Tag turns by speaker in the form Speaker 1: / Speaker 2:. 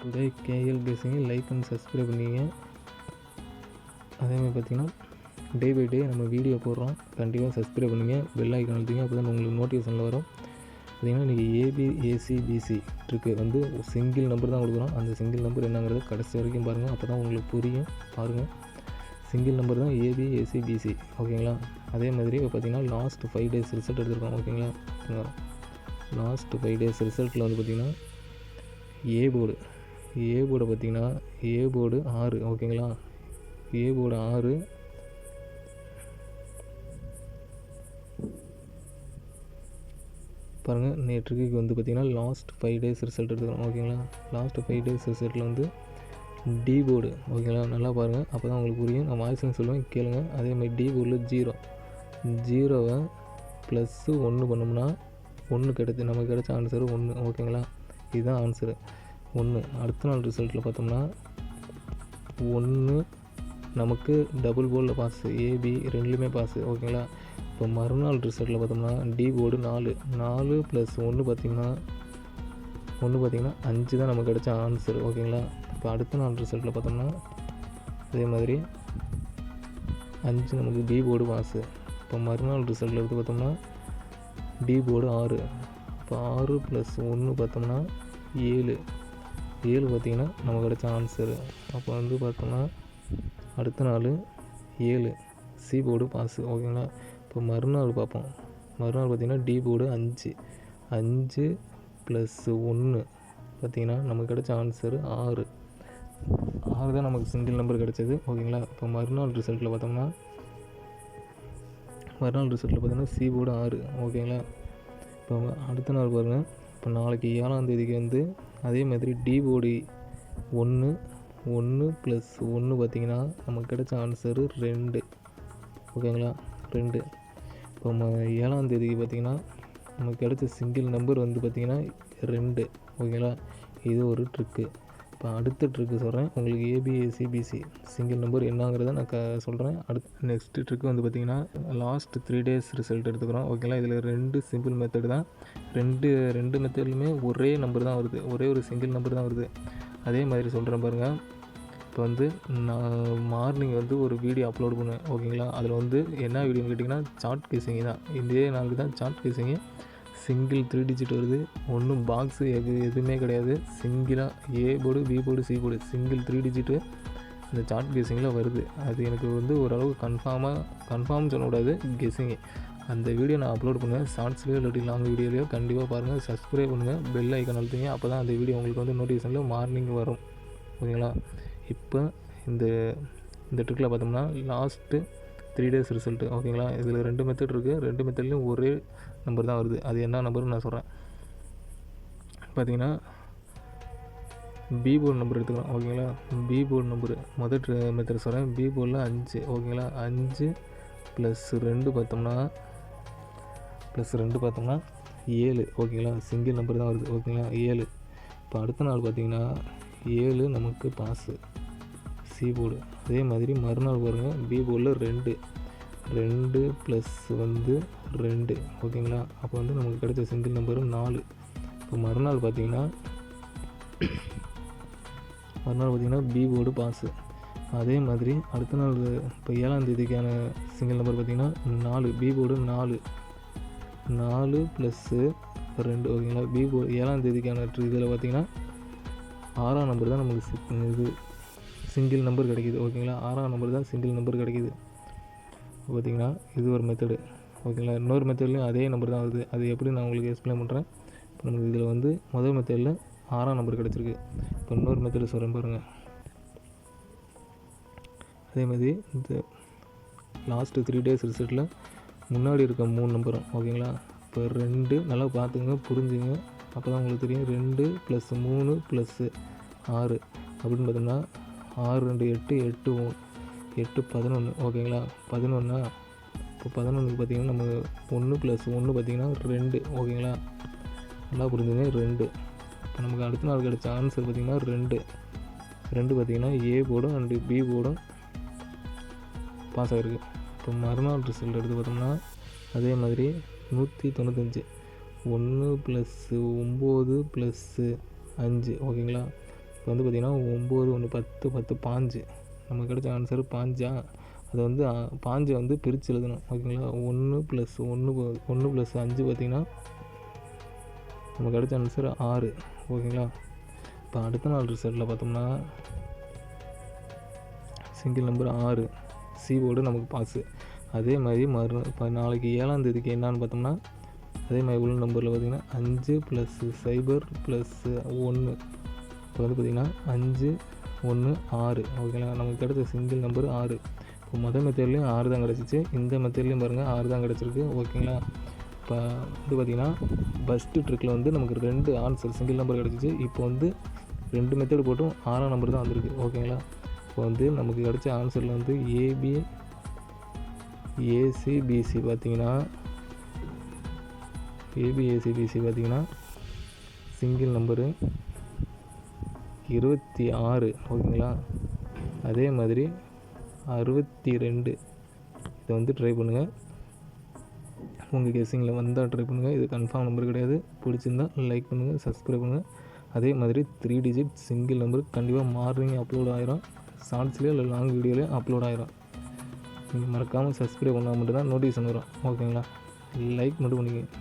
Speaker 1: Today KL கெஸ்ஸிங்கை like and subscribe பண்ணிங்க. அதேமாதிரி பார்த்திங்கன்னா டே பை டே நம்ம வீடியோ போடுறோம், கண்டிப்பாக சப்ஸ்கிரைப் பண்ணுங்கள், பெல் ஐக்கான் அழுத்திங்க, அப்போ தான் உங்களுக்கு நோட்டிஃபிகேஷனில் வரும். பார்த்திங்கன்னா இன்றைக்கி ஏபி ஏசி பிசி ட்ரிக்கு வந்து சிங்கிள் நம்பர் தான் கொடுக்குறோம். அந்த சிங்கிள் நம்பர் என்னங்கிறது கடைசி வரைக்கும் பாருங்கள், அப்போ தான் உங்களுக்கு புரியும். பாருங்கள், சிங்கிள் நம்பர் தான் ஏபி ஏசி பிசி, ஓகேங்களா. அதே மாதிரி இப்போ பார்த்திங்கன்னா லாஸ்ட் 5 days ரிசல்ட் எடுத்துருக்கோம், ஓகேங்களா. லாஸ்ட் 5 days ரிசல்ட்டில் வந்து பார்த்திங்கன்னா ஏ போர்டு பார்த்திங்கன்னா ஏ போர்டு 6, ஓகேங்களா. ஏ போர்டு 6, பாருங்கள். நேற்றுக்கு வந்து பார்த்திங்கன்னா லாஸ்ட் 5 days ரிசல்ட் எடுத்துக்கிறோம், ஓகேங்களா. லாஸ்ட் 5 days ரிசல்ட்டில் வந்து டி போர்டு, ஓகேங்களா. நல்லா பாருங்கள், அப்போ தான் உங்களுக்கு புரியும். நான் வாய்ஸ்ன்னு சொல்லுவேன், கேளுங்க. அதேமாதிரி டி போர்டில் 0வை +1 பண்ணோம்னா 1 நமக்கு கிடைச்ச ஆன்சரு 1, ஓகேங்களா. இதுதான் ஆன்சரு 1. அடுத்த நாள் ரிசல்ட்டில் பார்த்தோம்னா 1 நமக்கு டபுள் போர்டில் பாஸு, ஏபி ரெண்டுலேயுமே பாஸு, ஓகேங்களா. இப்போ மறுநாள் ரிசல்ட்டில் பார்த்தோம்னா டி போர்டு 4 + 1 பார்த்திங்கன்னா 5 தான் நமக்கு கிடைச்ச ஆன்சர், ஓகேங்களா. இப்போ அடுத்த நாள் ரிசல்ட்டில் பார்த்தோம்னா அதே மாதிரி 5 நமக்கு டி போர்டு பாஸு. இப்போ மறுநாள் ரிசல்ட்டில் எடுத்து பார்த்தோம்னா டி போர்டு 6, இப்போ 6 + 1 பார்த்தோம்னா 7 பார்த்திங்கன்னா நமக்கு கிடைச்ச ஆன்சரு. அப்போ வந்து பார்த்தோம்னா அடுத்த நாள் 7 சி போர்டு பாஸு, ஓகேங்களா. இப்போ மறுநாள் பார்ப்போம். மறுநாள் பார்த்திங்கன்னா டி போர்டு 5 + 1 பார்த்திங்கன்னா நமக்கு கிடைச்ச ஆன்சரு 6 தான் நமக்கு சிங்கிள் நம்பர் கிடைச்சது, ஓகேங்களா. இப்போ மறுநாள் ரிசல்ட்டில் பார்த்தோம்னா சி போர்டு 6, ஓகேங்களா. இப்போ அடுத்த நாள் பாருங்கள். இப்போ நாளைக்கு 7ஆம் தேதிக்கு வந்து அதே மாதிரி டி போர்டு 1 + 1 பார்த்திங்கன்னா நமக்கு கிடைச்ச ஆன்சரு 2, ஓகேங்களா. 2. இப்போ 7ஆம் தேதிக்கு பார்த்திங்கன்னா நமக்கு கிடைச்ச சிங்கிள் நம்பர் வந்து பார்த்திங்கன்னா 2, ஓகேங்களா. இது ஒரு ட்ரிக்கு. இப்போ அடுத்த ட்ரிக்கு சொல்கிறேன் உங்களுக்கு. ஏபிஏசி பிசி சிங்கிள் நம்பர் என்னங்கிறத நான் சொல்கிறேன். நெக்ஸ்ட் ட்ரிக்கு வந்து பார்த்திங்கன்னா லாஸ்ட் 3 days ரிசல்ட் எடுத்துக்கிறோம், ஓகேங்களா. இதில் 2 சிம்பிள் மெத்தட் தான். ரெண்டு மெத்தட்லையுமே ஒரே நம்பர் தான் வருது, ஒரே ஒரு சிங்கிள் நம்பர் தான் வருது. அதே மாதிரி சொல்கிறேன் பாருங்கள். இப்போ வந்து நான் மார்னிங் வந்து ஒரு வீடியோ அப்லோட் பண்ணுவேன், ஓகேங்களா. அதில் வந்து என்ன வீடியோன்னு கேட்டிங்கன்னா சார்ட் கேசிங் தான். இதே நாளுக்கு தான் சார்ட் கேசிங்கு. சிங்கிள் 3 digit வருது, ஒன்றும் பாக்ஸு எதுவுமே கிடையாது. சிங்கிளாக A board B board C board single 3 digit இந்த சார்ட் கெஸ்ஸிங்கில் வருது. அது எனக்கு வந்து ஓரளவு கன்ஃபார்ம் சொல்லக்கூடாது, கெஸ்ஸிங்கு. அந்த வீடியோ நான் அப்லோட் பண்ணுவேன், ஷார்ட்ஸ்லேயோ இல்லாட்டி லாங் வீடியோலையோ. கண்டிப்பாக பாருங்கள், சப்ஸ்கிரைப் பண்ணுங்கள், பெல் ஐக்கான் அழுத்துங்க, அப்போ தான் அந்த வீடியோ உங்களுக்கு வந்து நோட்டிஃபிகேஷனில் மார்னிங் வரும், ஓகேங்களா. இப்போ இந்த ட்ரிக்கில் பார்த்தோம்னா லாஸ்ட்டு 3 days ரிசல்ட்டு, ஓகேங்களா. இதில் 2 மெத்தட் இருக்குது. 2 மெத்தட்லேயும் ஒரே நம்பர் தான் வருது. அது என்ன நம்பர்னு நான் சொல்கிறேன். பார்த்தீங்கன்னா பி போர்டு நம்பர் எடுத்துக்கலாம், ஓகேங்களா. பி போர்டு நம்பரு முதல் மெத்தட் சொல்கிறேன். பி போர்டில் 5, ஓகேங்களா. 5 + 2 பார்த்தோம்னா 7, ஓகேங்களா. சிங்கிள் நம்பர் தான் வருது, ஓகேங்களா. 7. இப்போ அடுத்த நாள் பார்த்திங்கன்னா 7 நமக்கு பாஸு, சி போர்டு. அதே மாதிரி மறுநாள் பாருங்கள். பி போர்டில் 2 + வந்து 2, ஓகேங்களா. அப்போ வந்து நமக்கு கிடைச்ச சிங்கிள் நம்பரு 4. இப்போ மறுநாள் பார்த்திங்கன்னா பி போர்டு பாஸு. அதே மாதிரி அடுத்த நாள் இப்போ 7ஆம் தேதிக்கான சிங்கிள் நம்பர் பார்த்திங்கன்னா 4, பி போர்டு 4 + 2, ஓகேங்களா. பி போர்டு 7ஆம் தேதிக்கான இதில் பார்த்திங்கன்னா 6ஆம் நம்பர் தான் நமக்கு இது சிங்கிள் நம்பர் கிடைக்கிது, ஓகேங்களா. 6ஆம் நம்பர் தான் சிங்கிள் நம்பர் கிடைக்கிது. பார்த்திங்கன்னா இது ஒரு மெத்தடு, ஓகேங்களா. இன்னொரு மெத்தட்லேயும் அதே நம்பர் தான் வருது. அது எப்படி நான் உங்களுக்கு எக்ஸ்பிளைன் பண்ணுறேன். இப்போ நமக்கு இதில் வந்து முதல் மெத்தடில் 6ஆம் நம்பர் கிடச்சிருக்கு. இப்போ இன்னொரு மெத்தடு சொல்கிறேன் பாருங்கள். அதே மாதிரி இந்த லாஸ்ட்டு 3 days ரிசல்ட்டில் முன்னாடி இருக்க 3 நம்பரும், ஓகேங்களா. இப்போ 2 நல்லா பார்த்துங்க, புரிஞ்சுங்க, அப்போ தான் உங்களுக்கு தெரியும். 2 + 3 + 6 அப்படின்னு பார்த்தோம்னா 6 2 8 8 11, ஓகேங்களா. 11. இப்போ 11க்கு பார்த்திங்கன்னா நம்ம 1 + 1 பார்த்திங்கன்னா 2, ஓகேங்களா. நல்லா புரிஞ்சுங்க, 2. இப்போ நமக்கு அடுத்த நாள் கிடைச்ச ஆன்சர் பார்த்திங்கன்னா 2 பார்த்திங்கன்னா ஏ போர்டும் அண்டு பி போர்டும் பாஸ் ஆகிருக்கு. இப்போ மறுநாள் ரிசல்ட் எடுத்து பார்த்தோம்னா அதே மாதிரி 195, 1 + 9 + 5, ஓகேங்களா. இப்போ வந்து பார்த்திங்கன்னா 9 1 10 10 5 நமக்கு கிடைச்ச ஆன்சர் 5. அதை வந்து 5 வந்து பிரித்து எழுதணும் ஓகேங்களா. 1 + 1 + 5 பார்த்திங்கன்னா நமக்கு கிடைச்ச ஆன்சர் 6 ஓகேங்களா. இப்போ அடுத்த நாள் ரிசல்ட்டில் பார்த்தோம்னா சிங்கிள் நம்பர் 6 சி போர்டு நமக்கு பாஸு. அதே மாதிரி இப்போ நாளைக்கு 7ஆம் தேதிக்கு என்னான்னு பார்த்தோம்னா அதே மாதிரி உள்ள நம்பரில் பார்த்திங்கன்னா 5 + 0 + 1 இப்போ வந்து பார்த்திங்கன்னா 5 1 6 ஓகேங்களா. நமக்கு கிடைச்ச சிங்கிள் நம்பர் 6. இப்போ மொதல் மெத்தட்லேயும் 6 தான் கிடச்சிச்சு, இந்த மெத்தட்லேயும் பாருங்கள் 6 தான் கிடச்சிருக்கு ஓகேங்களா. இப்போ வந்து பார்த்திங்கன்னா ஃபஸ்ட்டு ட்ரிக்கில் வந்து நமக்கு 2 ஆன்சர் சிங்கிள் நம்பர் கிடச்சிச்சு. இப்போ வந்து 2 மெத்தட் போட்டும் 6ஆம் நம்பர் தான் வந்திருக்கு ஓகேங்களா. இப்போ வந்து நமக்கு கிடைச்ச ஆன்சரில் வந்து ஏபிஏசிபிசி பார்த்திங்கன்னா பார்த்திங்கன்னா சிங்கிள் நம்பரு 26 ஓகேங்களா. அதே மாதிரி 62 இதை வந்து ட்ரை பண்ணுங்கள். உங்கள் கெஸ்ஸிங்கில் வந்தால் ட்ரை பண்ணுங்கள். இது கன்ஃபார்ம் நம்பர் கிடையாது. பிடிச்சிருந்தால் லைக் பண்ணுங்கள், சப்ஸ்கிரைப் பண்ணுங்கள். அதே மாதிரி 3 டிஜிட் சிங்கிள் நம்பர் கண்டிப்பாக மார்னிங் அப்லோட் ஆகிரும். ஷார்ட்ஸ்லேயோ இல்லை லாங் வீடியோலேயோ அப்லோட் ஆகிரும். நீங்கள் மறக்காமல் சப்ஸ்கிரைப் பண்ணால் மட்டும்தான் நோட்டிஃபிகேஷன் வரும் ஓகேங்களா. லைக் மட்டும் பண்ணிக்கங்க.